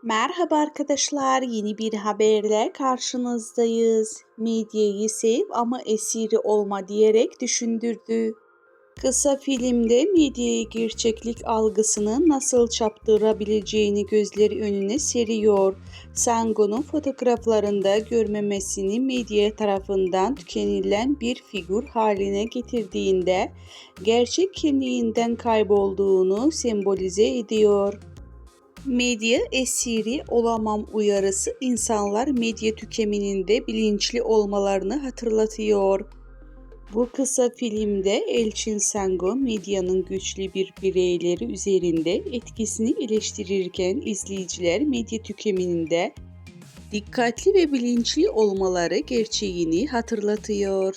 Merhaba arkadaşlar, yeni bir haberle karşınızdayız. Medyayı sev ama esiri olma diyerek düşündürdü. Kısa filmde medyayı gerçeklik algısını nasıl çarpıtırabileceğini gözleri önüne seriyor. Sango'nun fotoğraflarında görmemesini medya tarafından tükenilen bir figür haline getirdiğinde gerçek kimliğinden kaybolduğunu sembolize ediyor. Medya esiri olamam uyarısı insanlar medya tüketiminde bilinçli olmalarını hatırlatıyor. Bu kısa filmde Elçin Sango medyanın güçlü bir bireyleri üzerinde etkisini eleştirirken izleyiciler medya tüketiminde dikkatli ve bilinçli olmaları gerçeğini hatırlatıyor.